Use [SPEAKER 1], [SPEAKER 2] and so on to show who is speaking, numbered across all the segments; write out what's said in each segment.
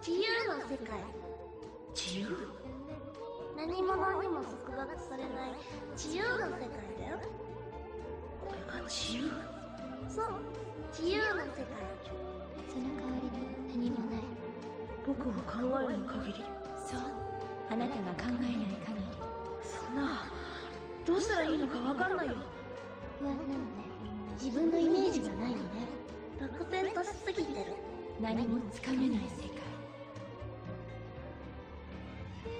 [SPEAKER 1] 自由の世界。
[SPEAKER 2] 自由。
[SPEAKER 1] 何者にも束縛されない自由の世界だよ。
[SPEAKER 2] これが自由。
[SPEAKER 1] そう、自由の世界。
[SPEAKER 3] その代わりに何もない。
[SPEAKER 2] 僕が考えない限り。
[SPEAKER 3] そう、あなたが考えない限り。
[SPEAKER 2] そんな、どうしたらいいのかわかんないよ。
[SPEAKER 3] 不安なのね。自分のイメージがないのね。
[SPEAKER 1] 漠然としすぎてる。
[SPEAKER 3] 何もつかめない世界。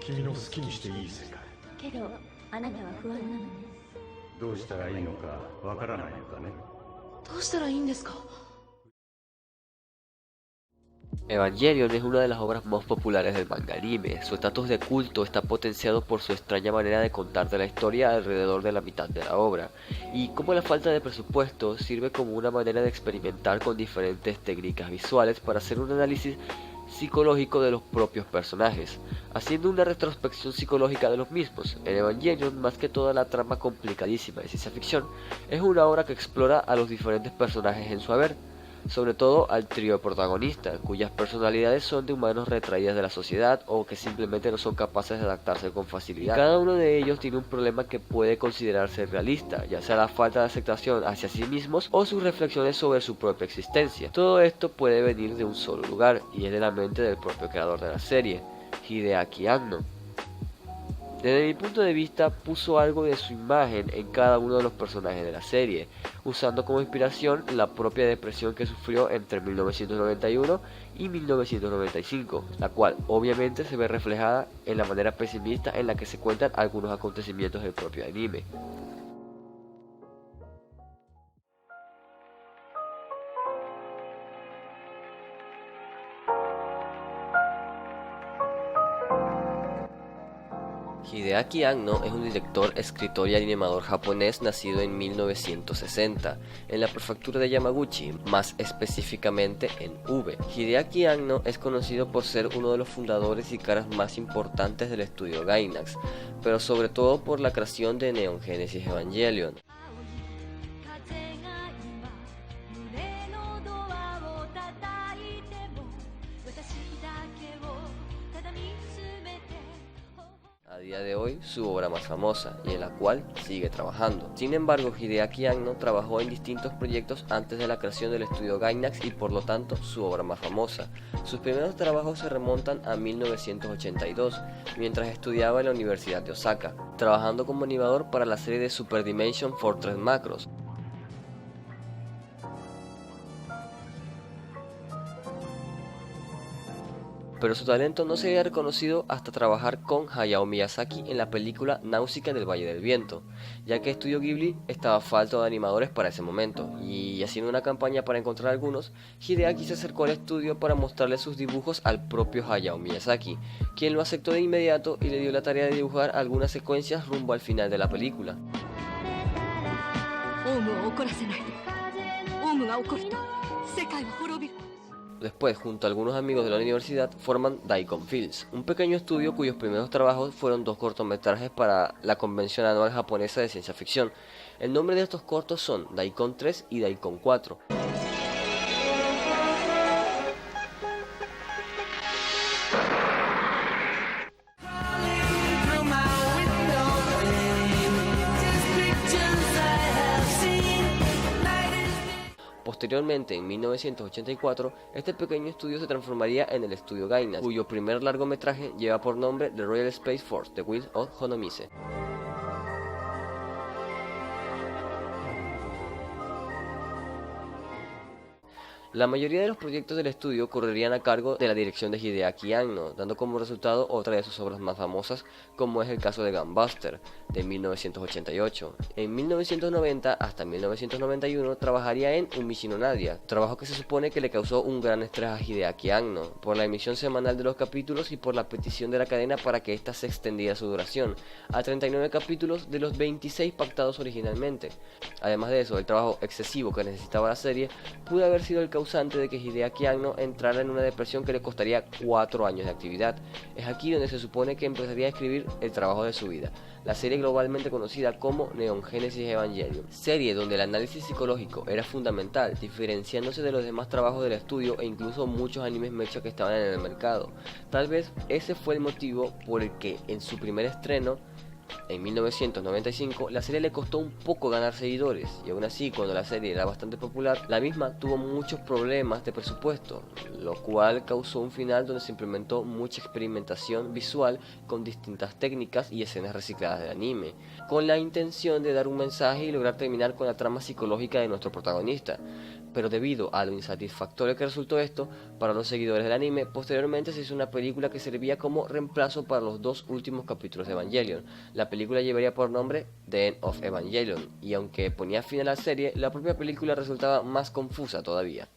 [SPEAKER 4] 君の好きにしていい世界。
[SPEAKER 3] けどあなたは不安なのね。
[SPEAKER 4] どうしたらいいのかわからないのかね。
[SPEAKER 2] どうしたらいいんですか？
[SPEAKER 5] Evangelion es una de las obras más populares del manga anime. Su estatus de culto está potenciado por su extraña manera de contarte la historia alrededor de la mitad de la obra, y como la falta de presupuesto sirve como una manera de experimentar con diferentes técnicas visuales para hacer un análisis psicológico de los propios personajes, haciendo una retrospección psicológica de los mismos. En Evangelion, más que toda la trama complicadísima de ciencia ficción, es una obra que explora a los diferentes personajes en su haber, sobre todo al trío protagonista, cuyas personalidades son de humanos retraídas de la sociedad o que simplemente no son capaces de adaptarse con facilidad. Cada uno de ellos tiene un problema que puede considerarse realista, ya sea la falta de aceptación hacia sí mismos o sus reflexiones sobre su propia existencia. Todo esto puede venir de un solo lugar, y es de la mente del propio creador de la serie, Hideaki Anno. Desde mi punto de vista, puso algo de su imagen en cada uno de los personajes de la serie, usando como inspiración la propia depresión que sufrió entre 1991 y 1995, la cual obviamente se ve reflejada en la manera pesimista en la que se cuentan algunos acontecimientos del propio anime. Hideaki Anno es un director, escritor y animador japonés nacido en 1960 en la prefectura de Yamaguchi, más específicamente en Ube. Hideaki Anno es conocido por ser uno de los fundadores y caras más importantes del estudio Gainax, pero sobre todo por la creación de Neon Genesis Evangelion. A día de hoy, su obra más famosa, y en la cual sigue trabajando. Sin embargo, Hideaki Anno trabajó en distintos proyectos antes de la creación del estudio Gainax y por lo tanto su obra más famosa. Sus primeros trabajos se remontan a 1982, mientras estudiaba en la Universidad de Osaka, trabajando como animador para la serie de Super Dimension Fortress Macross. Pero su talento no se había reconocido hasta trabajar con Hayao Miyazaki en la película Náusica del Valle del Viento, ya que Estudio Ghibli estaba falto de animadores para ese momento, y haciendo una campaña para encontrar algunos, Hideaki se acercó al estudio para mostrarle sus dibujos al propio Hayao Miyazaki, quien lo aceptó de inmediato y le dio la tarea de dibujar algunas secuencias rumbo al final de la película. Después, junto a algunos amigos de la universidad, forman Daikon Films, un pequeño estudio cuyos primeros trabajos fueron 2 cortometrajes para la convención anual japonesa de ciencia ficción. El nombre de estos cortos son Daikon 3 y Daikon 4. Posteriormente, en 1984, este pequeño estudio se transformaría en el estudio Gainax, cuyo primer largometraje lleva por nombre The Royal Space Force: The Will of Honomise. La mayoría de los proyectos del estudio correrían a cargo de la dirección de Hideaki Anno, dando como resultado otra de sus obras más famosas, como es el caso de Gunbuster, de 1988. En 1990 hasta 1991 trabajaría en Umishi no Nadia, trabajo que se supone que le causó un gran estrés a Hideaki Anno, por la emisión semanal de los capítulos y por la petición de la cadena para que ésta se extendiera su duración, a 39 capítulos de los 26 pactados originalmente. Además de eso, el trabajo excesivo que necesitaba la serie pudo haber sido el causante causante de que Hideaki Anno entrara en una depresión que le costaría 4 años de actividad. Es aquí donde se supone que empezaría a escribir el trabajo de su vida, la serie globalmente conocida como Neon Genesis Evangelion, serie donde el análisis psicológico era fundamental, diferenciándose de los demás trabajos del estudio e incluso muchos animes mecha que estaban en el mercado. Tal vez ese fue el motivo por el que en su primer estreno, en 1995, la serie le costó un poco ganar seguidores, y aún así, cuando la serie era bastante popular, la misma tuvo muchos problemas de presupuesto, lo cual causó un final donde se implementó mucha experimentación visual con distintas técnicas y escenas recicladas del anime, con la intención de dar un mensaje y lograr terminar con la trama psicológica de nuestro protagonista. Pero debido a lo insatisfactorio que resultó esto para los seguidores del anime, posteriormente se hizo una película que servía como reemplazo para los 2 últimos capítulos de Evangelion. La película llevaría por nombre The End of Evangelion, y aunque ponía fin a la serie, la propia película resultaba más confusa todavía.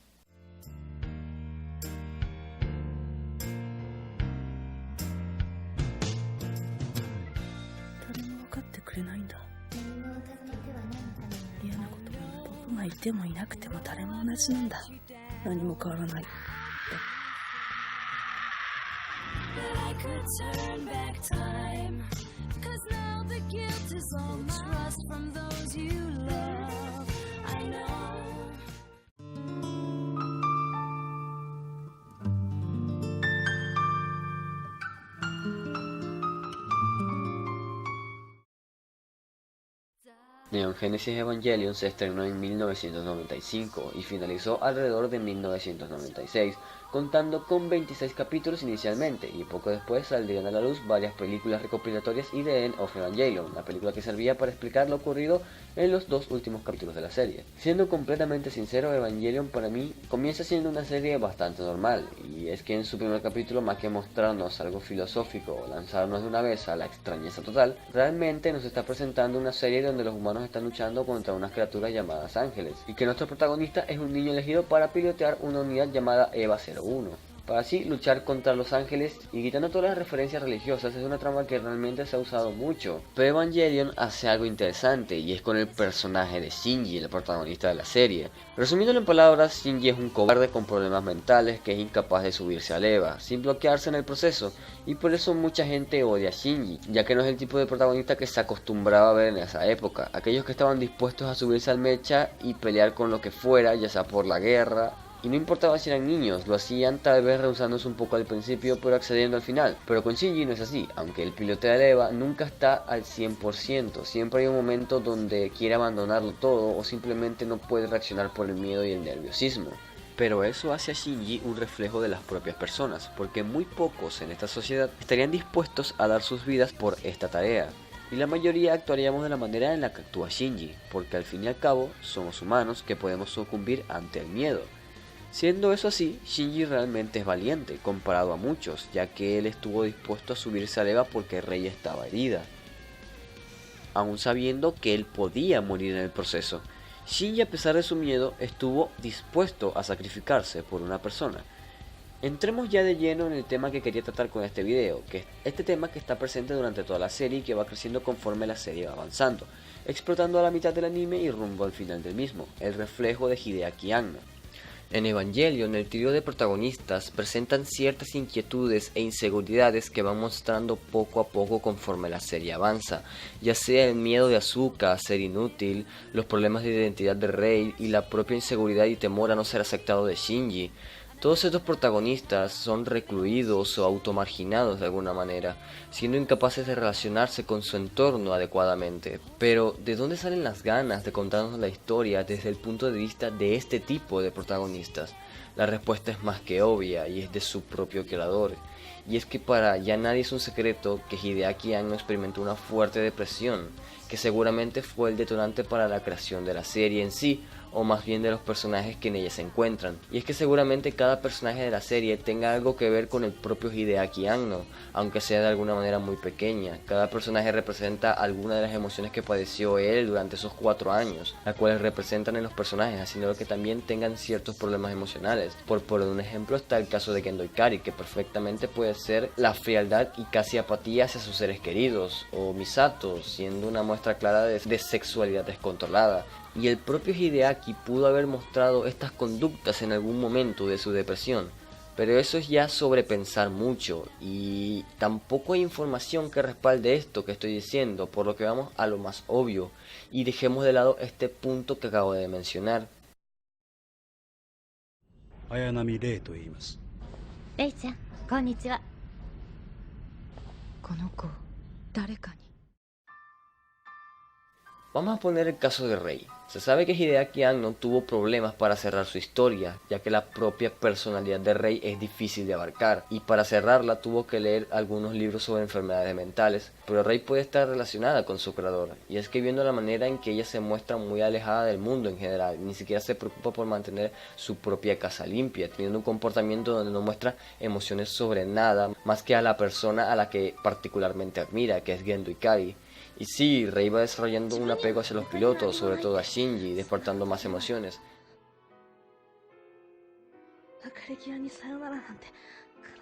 [SPEAKER 5] Neon Genesis Evangelion se estrenó en 1995 y finalizó alrededor de 1996, contando con 26 capítulos inicialmente, y poco después saldrían a la luz varias películas recopilatorias y The End of Evangelion, la película que servía para explicar lo ocurrido en los 2 últimos capítulos de la serie. Siendo completamente sincero, Evangelion para mí comienza siendo una serie bastante normal, y es que en su primer capítulo, más que mostrarnos algo filosófico o lanzarnos de una vez a la extrañeza total, realmente nos está presentando una serie donde los humanos están luchando contra unas criaturas llamadas ángeles, y que nuestro protagonista es un niño elegido para pilotear una unidad llamada EVA 01, para así luchar contra los ángeles, y quitando todas las referencias religiosas, es una trama que realmente se ha usado mucho. Pero Evangelion hace algo interesante, y es con el personaje de Shinji, el protagonista de la serie. Resumiéndolo en palabras, Shinji es un cobarde con problemas mentales que es incapaz de subirse al EVA, sin bloquearse en el proceso, y por eso mucha gente odia a Shinji, ya que no es el tipo de protagonista que se acostumbraba a ver en esa época, aquellos que estaban dispuestos a subirse al mecha y pelear con lo que fuera, ya sea por la guerra, y no importaba si eran niños, lo hacían tal vez rehusándose un poco al principio pero accediendo al final. Pero con Shinji no es así, aunque el pilotea el EVA nunca está al 100%, siempre hay un momento donde quiere abandonarlo todo o simplemente no puede reaccionar por el miedo y el nerviosismo. Pero eso hace a Shinji un reflejo de las propias personas, porque muy pocos en esta sociedad estarían dispuestos a dar sus vidas por esta tarea. Y la mayoría actuaríamos de la manera en la que actúa Shinji, porque al fin y al cabo somos humanos que podemos sucumbir ante el miedo. Siendo eso así, Shinji realmente es valiente comparado a muchos, ya que él estuvo dispuesto a subirse al EVA porque Rei estaba herida, aún sabiendo que él podía morir en el proceso. Shinji, a pesar de su miedo, estuvo dispuesto a sacrificarse por una persona. Entremos ya de lleno en el tema que quería tratar con este video, que es este tema que está presente durante toda la serie y que va creciendo conforme la serie va avanzando, explotando a la mitad del anime y rumbo al final del mismo, el reflejo de Hideaki Anno. En Evangelion, el trío de protagonistas presentan ciertas inquietudes e inseguridades que van mostrando poco a poco conforme la serie avanza, ya sea el miedo de Asuka a ser inútil, los problemas de identidad de Rei y la propia inseguridad y temor a no ser aceptado de Shinji. Todos estos protagonistas son recluidos o automarginados de alguna manera, siendo incapaces de relacionarse con su entorno adecuadamente. Pero, ¿de dónde salen las ganas de contarnos la historia desde el punto de vista de este tipo de protagonistas? La respuesta es más que obvia y es de su propio creador. Y es que para ya nadie es un secreto que Hideaki Anno experimentó una fuerte depresión, que seguramente fue el detonante para la creación de la serie en sí, o más bien de los personajes que en ella se encuentran. Y es que seguramente cada personaje de la serie tenga algo que ver con el propio Hideaki Anno, aunque sea de alguna manera muy pequeña. Cada personaje representa alguna de las emociones que padeció él durante esos 4 años, las cuales representan en los personajes, haciendo que también tengan ciertos problemas emocionales. Por poner un ejemplo está el caso de Gendo Ikari, que perfectamente puede ser la frialdad y casi apatía hacia sus seres queridos, o Misato, siendo una muestra clara de sexualidad descontrolada. y el propio Hideaki pudo haber mostrado estas conductas en algún momento de su depresión, pero eso es ya sobrepensar mucho y tampoco hay información que respalde esto que estoy diciendo, por lo que vamos a lo más obvio y dejemos de lado este punto que acabo de mencionar.
[SPEAKER 6] 綾波レイと言います。
[SPEAKER 3] レイちゃん、こんにちは。
[SPEAKER 2] この子誰かに。
[SPEAKER 5] Vamos a poner el caso de Rei. Se sabe que Hideaki Anno tuvo problemas para cerrar su historia, ya que la propia personalidad de Rei es difícil de abarcar, y para cerrarla tuvo que leer algunos libros sobre enfermedades mentales, pero Rei puede estar relacionada con su creador, y es que viendo la manera en que ella se muestra muy alejada del mundo en general, ni siquiera se preocupa por mantener su propia casa limpia, teniendo un comportamiento donde no muestra emociones sobre nada, más que a la persona a la que particularmente admira, que es Gendo Ikari. Y sí, Rei va desarrollando un apego hacia los pilotos, sobre todo a Shinji, despertando más emociones.
[SPEAKER 2] 別れ際にさよならなんて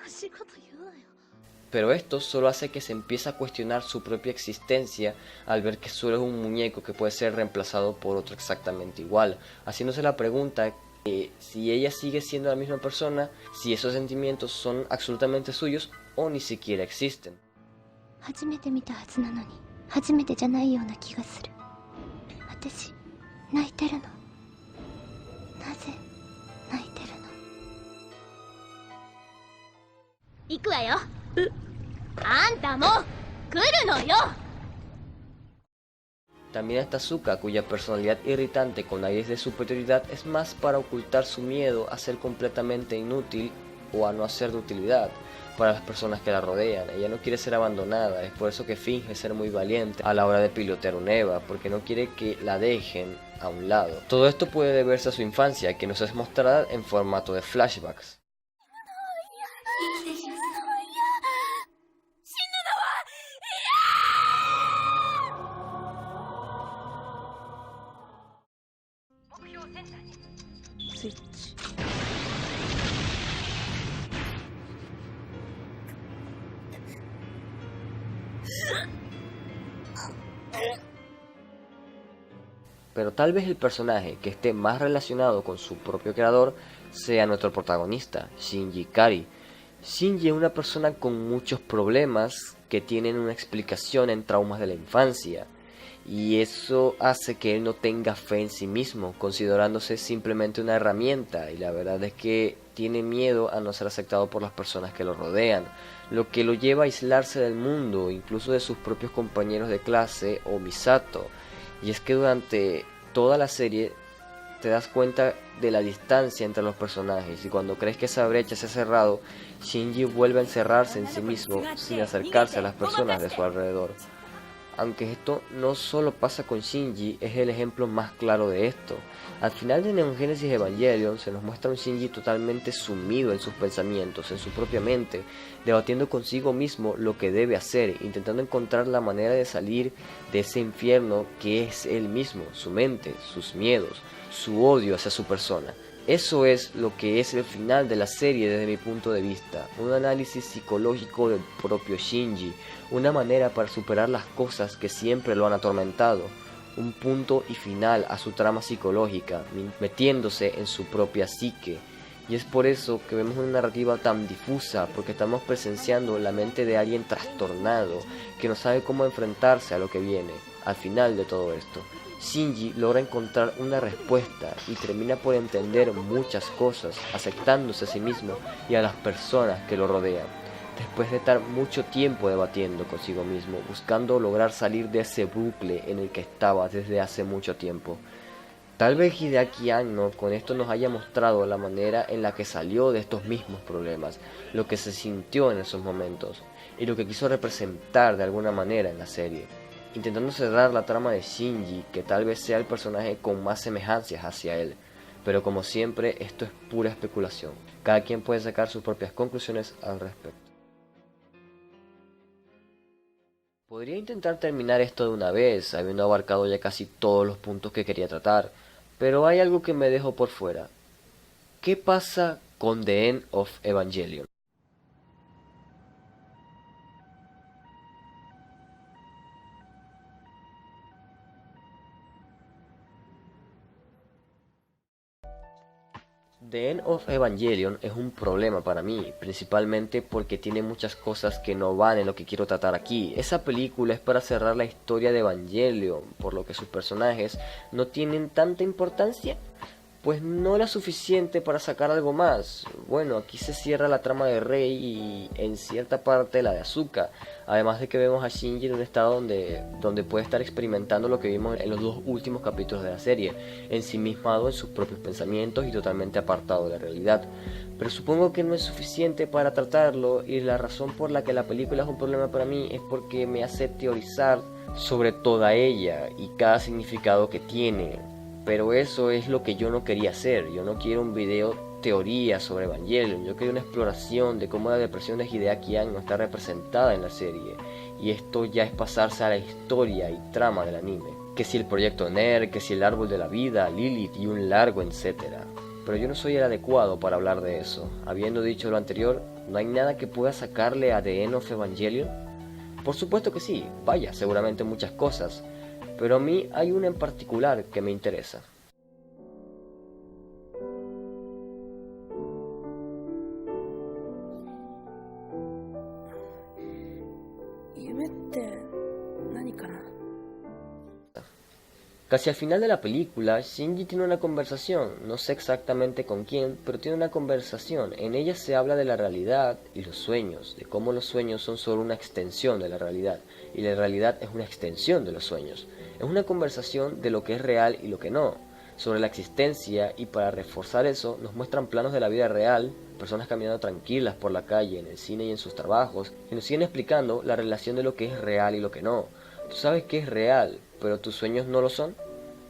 [SPEAKER 2] 悲しいこと言うなよ。
[SPEAKER 5] Pero esto solo hace que se empiece a cuestionar su propia existencia al ver que solo es un muñeco que puede ser reemplazado por otro exactamente igual, haciéndose la pregunta si ella sigue siendo la misma persona, si esos sentimientos son absolutamente suyos o ni siquiera existen.
[SPEAKER 3] 初めて見たはずなのに、初めてじゃないような気がする。私、泣いてるの。なぜ泣いてるの。
[SPEAKER 1] 行くわよ。あんたも来るのよ。
[SPEAKER 5] También está Zuka, cuya personalidad irritante con aires de superioridad es más para ocultar su miedo a ser completamente inútil o a no ser de utilidad para las personas que la rodean. Ella no quiere ser abandonada, es por eso que finge ser muy valiente a la hora de pilotear un EVA, porque no quiere que la dejen a un lado. Todo esto puede deberse a su infancia, que nos es mostrada en formato de flashbacks. Pero tal vez el personaje que esté más relacionado con su propio creador sea nuestro protagonista, Shinji Ikari. Shinji es una persona con muchos problemas que tienen una explicación en traumas de la infancia, y eso hace que él no tenga fe en sí mismo, considerándose simplemente una herramienta, y la verdad es que tiene miedo a no ser aceptado por las personas que lo rodean, lo que lo lleva a aislarse del mundo, incluso de sus propios compañeros de clase o Misato. Y es que durante toda la serie te das cuenta de la distancia entre los personajes, y cuando crees que esa brecha se ha cerrado, Shinji vuelve a encerrarse en sí mismo sin acercarse a las personas de su alrededor. Aunque esto no solo pasa con Shinji, es el ejemplo más claro de esto. Al final de Neon Genesis Evangelion se nos muestra un Shinji totalmente sumido en sus pensamientos, en su propia mente, debatiendo consigo mismo lo que debe hacer, intentando encontrar la manera de salir de ese infierno que es él mismo, su mente, sus miedos, su odio hacia su persona. Eso es lo que es el final de la serie desde mi punto de vista, un análisis psicológico del propio Shinji, una manera para superar las cosas que siempre lo han atormentado, un punto y final a su trama psicológica, metiéndose en su propia psique. Y es por eso que vemos una narrativa tan difusa, porque estamos presenciando la mente de alguien trastornado, que no sabe cómo enfrentarse a lo que viene, al final de todo esto. Shinji logra encontrar una respuesta y termina por entender muchas cosas, aceptándose a sí mismo y a las personas que lo rodean, después de estar mucho tiempo debatiendo consigo mismo, buscando lograr salir de ese bucle en el que estaba desde hace mucho tiempo. Tal vez Hideaki Anno con esto nos haya mostrado la manera en la que salió de estos mismos problemas, lo que se sintió en esos momentos, y lo que quiso representar de alguna manera en la serie, intentando cerrar la trama de Shinji, que tal vez sea el personaje con más semejanzas hacia él. Pero como siempre, esto es pura especulación. Cada quien puede sacar sus propias conclusiones al respecto. Podría intentar terminar esto de una vez, habiendo abarcado ya casi todos los puntos que quería tratar, pero hay algo que me dejo por fuera. ¿Qué pasa con The End of Evangelion? The End of Evangelion es un problema para mí, principalmente porque tiene muchas cosas que no van en lo que quiero tratar aquí. Esa película es para cerrar la historia de Evangelion, por lo que sus personajes no tienen tanta importancia, pues no la suficiente para sacar algo más. Bueno, aquí se cierra la trama de Rei y en cierta parte la de Asuka, además de que vemos a Shinji en un estado donde puede estar experimentando lo que vimos en los 2 últimos capítulos de la serie, ensimismado en sus propios pensamientos y totalmente apartado de la realidad. Pero supongo que no es suficiente para tratarlo, y la razón por la que la película es un problema para mí es porque me hace teorizar sobre toda ella y cada significado que tiene. Pero eso es lo que yo no quería hacer. Yo no quiero un video teoría sobre Evangelion. Yo quería una exploración de cómo la depresión de Hideaki Anno está representada en la serie. Y esto ya es pasarse a la historia y trama del anime. Que si el proyecto NER, que si el árbol de la vida, Lilith y un largo etcétera. Pero yo no soy el adecuado para hablar de eso. Habiendo dicho lo anterior, ¿no hay nada que pueda sacarle a The End of Evangelion? Por supuesto que sí. Vaya, seguramente muchas cosas. Pero a mí hay una en particular que me interesa.
[SPEAKER 2] 夢って何かな。
[SPEAKER 5] Casi al final de la película, Shinji tiene una conversación, no sé exactamente con quién, pero tiene una conversación. En ella se habla de la realidad y los sueños, de cómo los sueños son solo una extensión de la realidad, y la realidad es una extensión de los sueños. Es una conversación de lo que es real y lo que no, sobre la existencia, y para reforzar eso nos muestran planos de la vida real, personas caminando tranquilas por la calle, en el cine y en sus trabajos, y nos siguen explicando la relación de lo que es real y lo que no. Tú sabes que es real, pero tus sueños no lo son.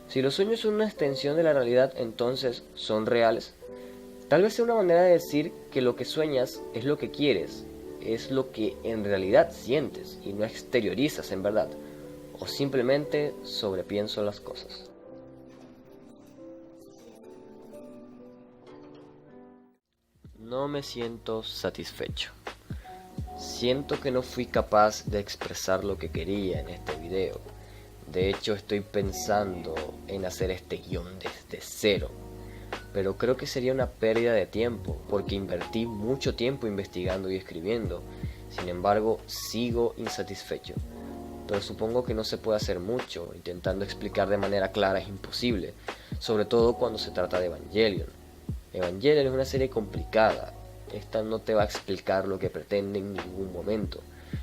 [SPEAKER 5] Si los sueños son una extensión de la realidad, entonces ¿son reales? Tal vez sea una manera de decir que lo que sueñas es lo que quieres, es lo que en realidad sientes y no exteriorizas en verdad, o simplemente sobrepienso las cosas. No me siento satisfecho. Siento que no fui capaz de expresar lo que quería en este video. De hecho, estoy pensando en hacer este guión desde cero. Pero creo que sería una pérdida de tiempo, porque invertí mucho tiempo investigando y escribiendo. Sin embargo, sigo insatisfecho. Pero supongo que no se puede hacer mucho. Intentando explicar de manera clara es imposible, sobre todo cuando se trata de Evangelion. Evangelion es una serie complicada. Esta no te va a explicar lo que pretende en ningún momento.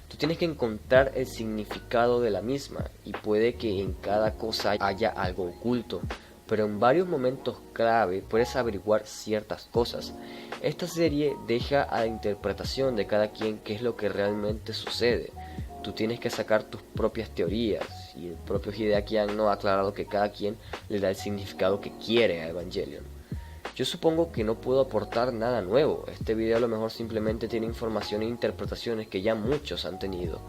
[SPEAKER 5] Tú tienes que encontrar el significado de la misma, y puede que en cada cosa haya algo oculto, pero en varios momentos clave puedes averiguar ciertas cosas. Esta serie deja a la interpretación de cada quien qué es lo que realmente sucede. Tú tienes que sacar tus propias teorías, y el propio Hideaki Anno ha aclarado que cada quien le da el significado que quiere a Evangelion. Yo supongo que no puedo aportar nada nuevo. Este video a lo mejor simplemente tiene información e interpretaciones que ya muchos han tenido,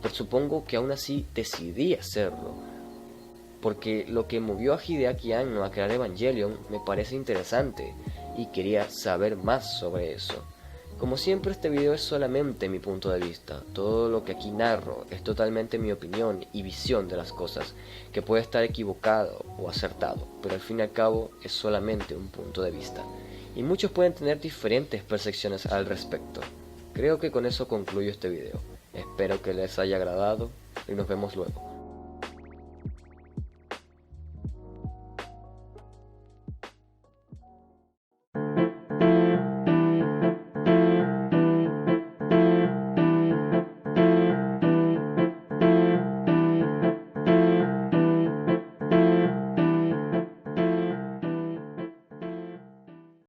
[SPEAKER 5] pero supongo que aún así decidí hacerlo, porque lo que movió a Hideaki Anno a crear Evangelion me parece interesante y quería saber más sobre eso. Como siempre, este video es solamente mi punto de vista. Todo lo que aquí narro es totalmente mi opinión y visión de las cosas, que puede estar equivocado o acertado, pero al fin y al cabo es solamente un punto de vista, y muchos pueden tener diferentes percepciones al respecto. Creo que con eso concluyo este video. Espero que les haya agradado y nos vemos luego.